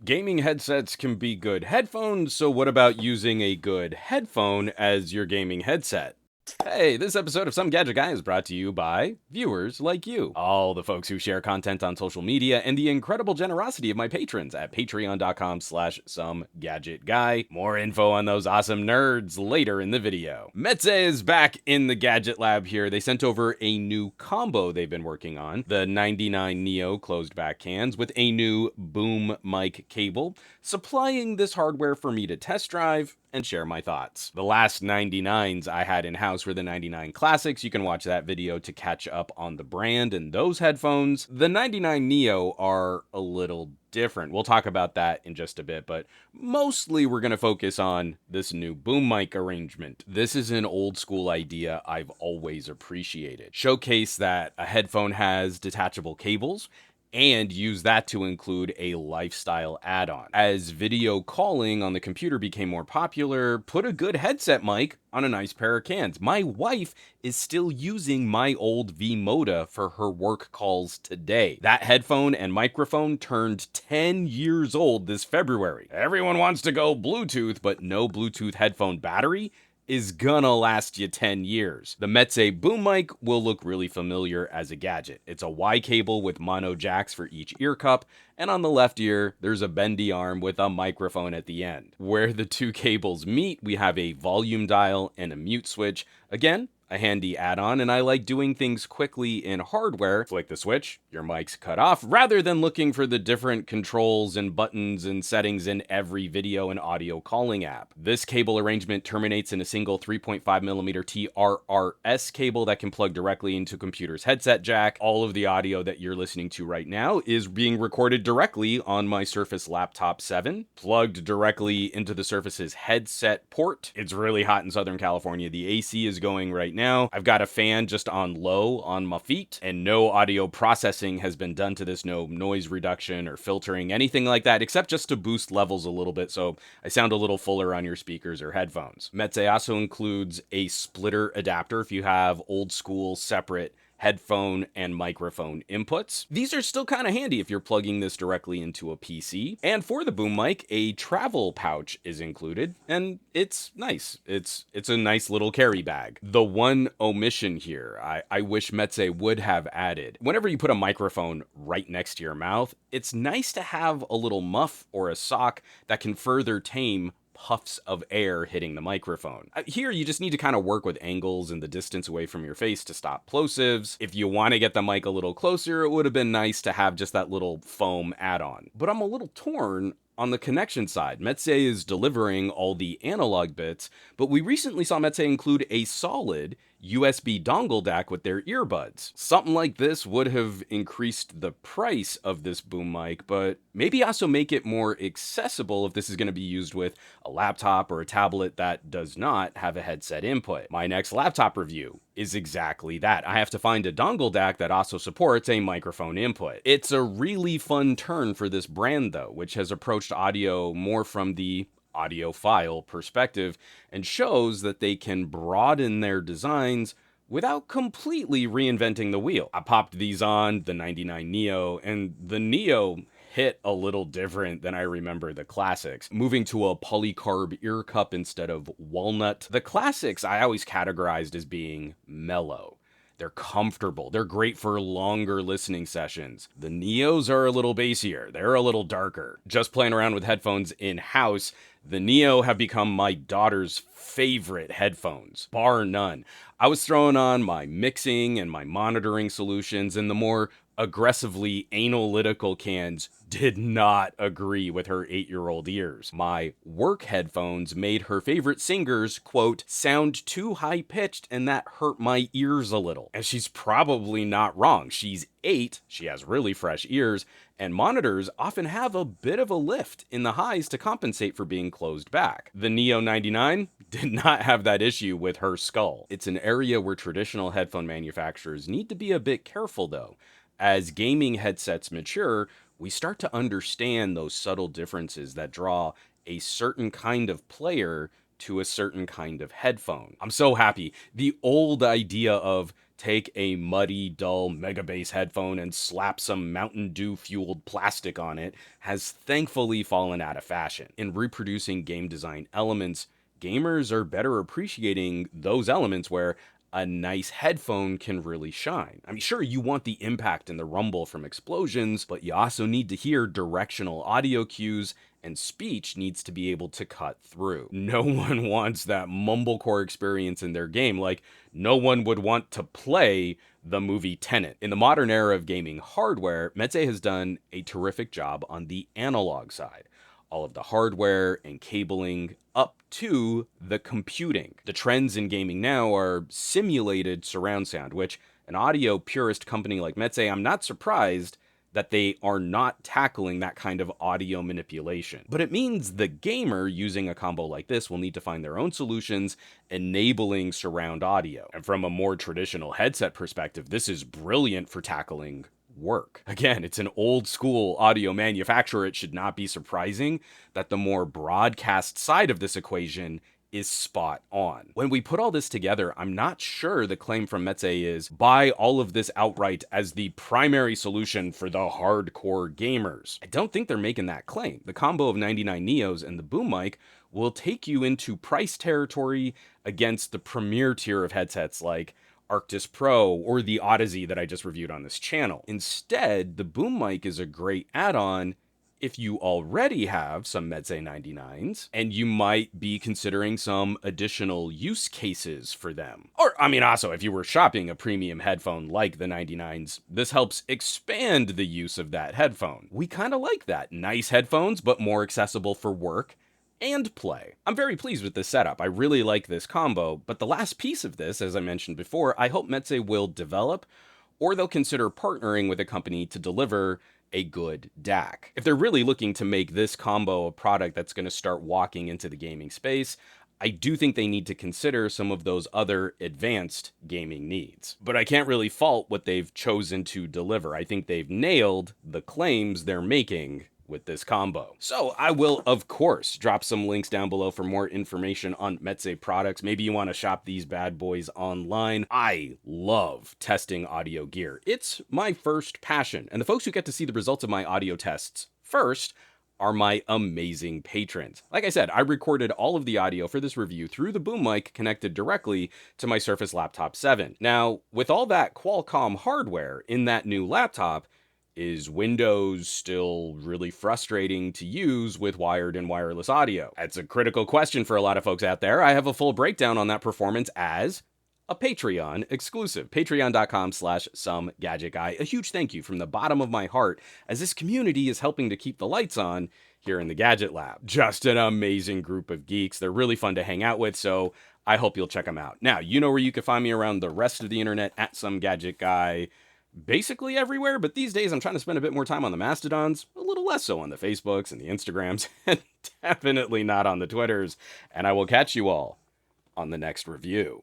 Gaming headsets can be good headphones, so what about using a good headphone as your gaming headset? Hey, this episode of Some Gadget Guy is brought to you by viewers like you, all the folks who share content on social media, and the incredible generosity of my patrons at patreon.com/SomeGadgetGuy. More info on those awesome nerds later in the video. MEZE is back in the Gadget Lab here. They sent over a new combo they've been working on, the 99 Neo closed back cans with a new boom mic cable, supplying this hardware for me to test drive and share my thoughts. The last 99s I had in-house were the 99 Classics. You can watch that video to catch up on the brand and those headphones. The 99 Neo are a little different. We'll talk about that in just a bit, but mostly we're going to focus on this new boom mic arrangement. This is an old school idea I've always appreciated. Showcase that a headphone has detachable cables and use that to include a lifestyle add-on. As video calling on the computer became more popular, put a good headset mic on a nice pair of cans. My wife is still using my old V-Moda for her work calls today. That headphone and microphone turned 10 years old this February. Everyone wants to go Bluetooth, but no Bluetooth headphone battery is gonna last you 10 years. The MEZE Boom Mic will look really familiar as a gadget. It's a Y cable with mono jacks for each ear cup, and on the left ear, there's a bendy arm with a microphone at the end. Where the two cables meet, we have a volume dial and a mute switch. Again, a handy add-on, and I like doing things quickly in hardware. Flick the switch, your mic's cut off, rather than looking for the different controls and buttons and settings in every video and audio calling app. This cable arrangement terminates in a single 3.5mm TRRS cable that can plug directly into a computer's headset jack. All of the audio that you're listening to right now is being recorded directly on my Surface Laptop 7, plugged directly into the Surface's headset port. It's really hot in Southern California. The AC is going right now. I've got a fan just on low on my feet, and no audio processing has been done to this, no noise reduction or filtering, anything like that, except just to boost levels a little bit so I sound a little fuller on your speakers or headphones. MEZE also includes a splitter adapter if you have old school separate headphone and microphone inputs. These are still kind of handy if you're plugging this directly into a PC. And for the boom mic, a travel pouch is included, and it's nice. It's a nice little carry bag. The one omission here, I wish MEZE would have added, whenever you put a microphone right next to your mouth, it's nice to have a little muff or a sock that can further tame puffs of air hitting the microphone. Here, you just need to kind of work with angles and the distance away from your face to stop plosives. If you want to get the mic a little closer, it would have been nice to have just that little foam add-on. But I'm a little torn on the connection side. MEZE is delivering all the analog bits, but we recently saw MEZE include a solid USB dongle DAC with their earbuds. Something like this would have increased the price of this boom mic, but maybe also make it more accessible if this is going to be used with a laptop or a tablet that does not have a headset input. My next laptop review is exactly that. I have to find a dongle DAC that also supports a microphone input. It's a really fun turn for this brand though, which has approached audio more from the audiophile perspective and shows that they can broaden their designs without completely reinventing the wheel. I popped these on the 99 Neo, and the Neo hit a little different than I remember the Classics. Moving to a polycarb ear cup instead of walnut. The Classics I always categorized as being mellow. They're comfortable. They're great for longer listening sessions. The Neos are a little bassier. They're a little darker. Just playing around with headphones in-house, the Neo have become my daughter's favorite headphones, bar none. I was throwing on my mixing and my monitoring solutions, and the more aggressively analytical cans did not agree with her 8-year-old ears. My work headphones made her favorite singers, quote, sound too high-pitched, and that hurt my ears a little. And she's probably not wrong. She's 8, she has really fresh ears, and monitors often have a bit of a lift in the highs to compensate for being closed back. The Neo 99 did not have that issue with her skull. It's an area where traditional headphone manufacturers need to be a bit careful though. As gaming headsets mature, we start to understand those subtle differences that draw a certain kind of player to a certain kind of headphone. I'm so happy. The old idea of take a muddy, dull Mega Bass headphone and slap some Mountain Dew fueled plastic on it has thankfully fallen out of fashion. In reproducing game design elements, gamers are better appreciating those elements where a nice headphone can really shine. I mean, sure, you want the impact and the rumble from explosions, but you also need to hear directional audio cues, and speech needs to be able to cut through. No one wants that mumblecore experience in their game, like no one would want to play the movie Tenet. In the modern era of gaming hardware, MEZE has done a terrific job on the analog side. All of the hardware and cabling up to the computing. The trends in gaming now are simulated surround sound, which an audio purist company like MEZE, I'm not surprised that they are not tackling that kind of audio manipulation. But it means the gamer using a combo like this will need to find their own solutions enabling surround audio. And from a more traditional headset perspective, this is brilliant for tackling work. Again, it's an old school audio manufacturer. It should not be surprising that the more broadcast side of this equation is spot on. When we put all this together, I'm not sure the claim from MEZE is buy all of this outright as the primary solution for the hardcore gamers. I don't think they're making that claim. The combo of 99 Neos and the Boom Mic will take you into price territory against the premier tier of headsets like Arctis Pro or the Odyssey that I just reviewed on this channel. Instead, the Boom Mic is a great add-on if you already have some MEZE 99s, and you might be considering some additional use cases for them. Or, I mean, also, if you were shopping a premium headphone like the 99s, this helps expand the use of that headphone. We kind of like that. Nice headphones, but more accessible for work and play. I'm very pleased with this setup. I really like this combo, but the last piece of this, as I mentioned before, I hope MEZE will develop, or they'll consider partnering with a company to deliver a good DAC. If they're really looking to make this combo a product that's going to start walking into the gaming space, I do think they need to consider some of those other advanced gaming needs. But I can't really fault what they've chosen to deliver. I think they've nailed the claims they're making with this combo. So I will, of course, drop some links down below for more information on MEZE products. Maybe you want to shop these bad boys online. I love testing audio gear. It's my first passion, and the folks who get to see the results of my audio tests first are my amazing patrons. Like I said, I recorded all of the audio for this review through the Boom Mic connected directly to my Surface Laptop 7. Now, with all that Qualcomm hardware in that new laptop, is Windows still really frustrating to use with wired and wireless audio? That's a critical question for a lot of folks out there. I have a full breakdown on that performance as a Patreon exclusive. Patreon.com/SomeGadgetGuy. A huge thank you from the bottom of my heart, as this community is helping to keep the lights on here in the Gadget Lab. Just an amazing group of geeks. They're really fun to hang out with, so I hope you'll check them out. Now, you know where you can find me around the rest of the internet at SomeGadgetGuy. Basically everywhere, but these days I'm trying to spend a bit more time on the Mastodons, a little less so on the Facebooks and the Instagrams, and definitely not on the Twitters. And I will catch you all on the next review.